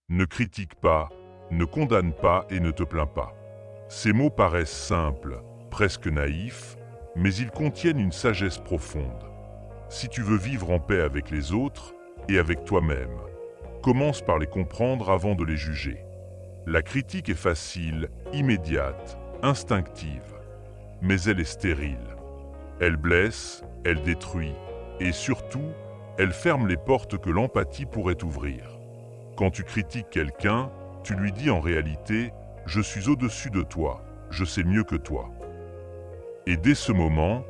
Ne critique pas, ne condamne pas et ne te plains pas. Ces mots paraissent simples, presque naïfs, mais ils contiennent une sagesse profonde. Si tu veux vivre en paix avec les autres et avec toi-même, commence par les comprendre avant de les juger. La critique est facile, immédiate, instinctive, mais elle est stérile. Elle blesse, elle détruit, et surtout, elle ferme les portes que l'empathie pourrait ouvrir. Quand tu critiques quelqu'un, tu lui dis en réalité « Je suis au-dessus de toi, je sais mieux que toi ». Et dès ce moment,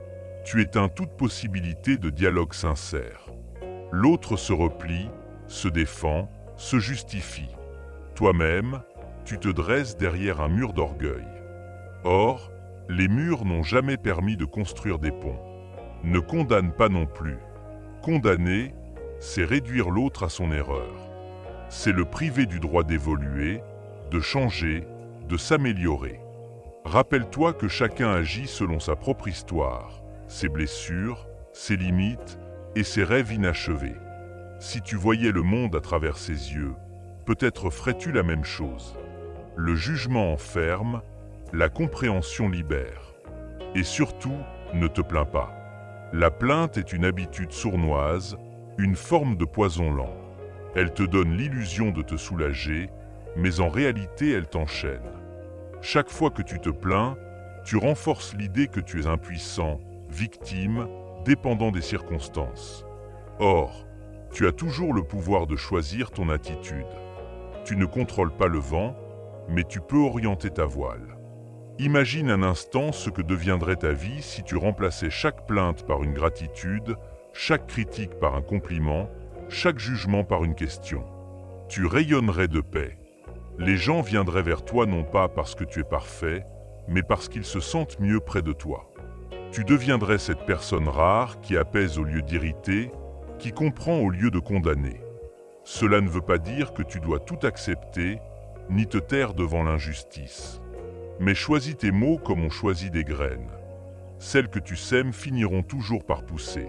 tu éteins toute possibilité de dialogue sincère. L'autre se replie, se défend, se justifie. Toi-même, tu te dresses derrière un mur d'orgueil. Or, les murs n'ont jamais permis de construire des ponts. Ne condamne pas non plus. Condamner, c'est réduire l'autre à son erreur. C'est le priver du droit d'évoluer, de changer, de s'améliorer. Rappelle-toi que chacun agit selon sa propre histoire, ses blessures, ses limites et ses rêves inachevés. Si tu voyais le monde à travers ses yeux, peut-être ferais-tu la même chose. Le jugement enferme, la compréhension libère. Et surtout, ne te plains pas. La plainte est une habitude sournoise, une forme de poison lent. Elle te donne l'illusion de te soulager, mais en réalité elle t'enchaîne. Chaque fois que tu te plains, tu renforces l'idée que tu es impuissant, victime, dépendant des circonstances. Or, tu as toujours le pouvoir de choisir ton attitude. Tu ne contrôles pas le vent, mais tu peux orienter ta voile. Imagine un instant ce que deviendrait ta vie si tu remplaçais chaque plainte par une gratitude, chaque critique par un compliment, chaque jugement par une question. Tu rayonnerais de paix. Les gens viendraient vers toi non pas parce que tu es parfait, mais parce qu'ils se sentent mieux près de toi. Tu deviendrais cette personne rare qui apaise au lieu d'irriter, qui comprend au lieu de condamner. Cela ne veut pas dire que tu dois tout accepter, ni te taire devant l'injustice. Mais choisis tes mots comme on choisit des graines. Celles que tu sèmes finiront toujours par pousser.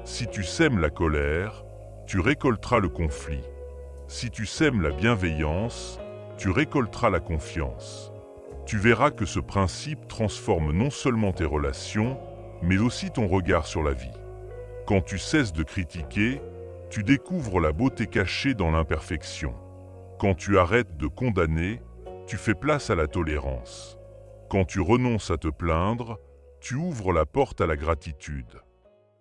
Si tu sèmes la colère, tu récolteras le conflit. Si tu sèmes la bienveillance, tu récolteras la confiance. Tu verras que ce principe transforme non seulement tes relations, mais aussi ton regard sur la vie. Quand tu cesses de critiquer, tu découvres la beauté cachée dans l'imperfection. Quand tu arrêtes de condamner, tu fais place à la tolérance. Quand tu renonces à te plaindre, tu ouvres la porte à la gratitude.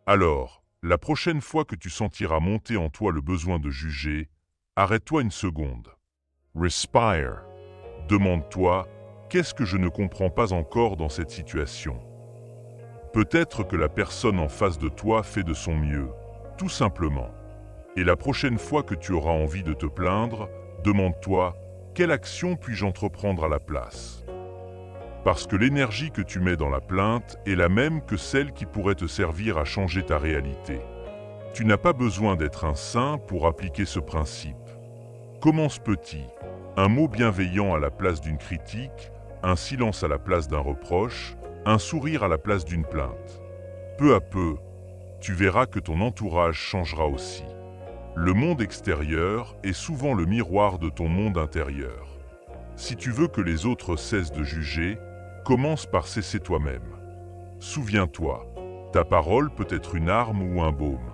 Alors, la prochaine fois que tu sentiras monter en toi le besoin de juger, arrête-toi une seconde. Respire. Demande-toi, qu'est-ce que je ne comprends pas encore dans cette situation? Peut-être que la personne en face de toi fait de son mieux, tout simplement. Et la prochaine fois que tu auras envie de te plaindre, demande-toi, quelle action puis-je entreprendre à la place? Parce que l'énergie que tu mets dans la plainte est la même que celle qui pourrait te servir à changer ta réalité. Tu n'as pas besoin d'être un saint pour appliquer ce principe. Commence petit, un mot bienveillant à la place d'une critique, un silence à la place d'un reproche, un sourire à la place d'une plainte. Peu à peu, tu verras que ton entourage changera aussi. Le monde extérieur est souvent le miroir de ton monde intérieur. Si tu veux que les autres cessent de juger, commence par cesser toi-même. Souviens-toi, ta parole peut être une arme ou un baume.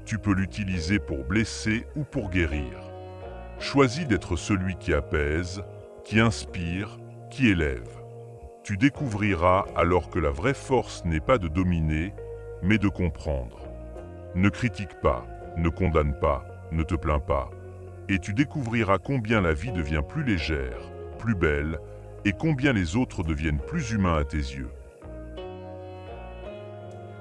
Tu peux l'utiliser pour blesser ou pour guérir. Choisis d'être celui qui apaise, qui inspire, qui élève. Tu découvriras alors que la vraie force n'est pas de dominer, mais de comprendre. Ne critique pas, ne condamne pas, ne te plains pas, et tu découvriras combien la vie devient plus légère, plus belle, et combien les autres deviennent plus humains à tes yeux.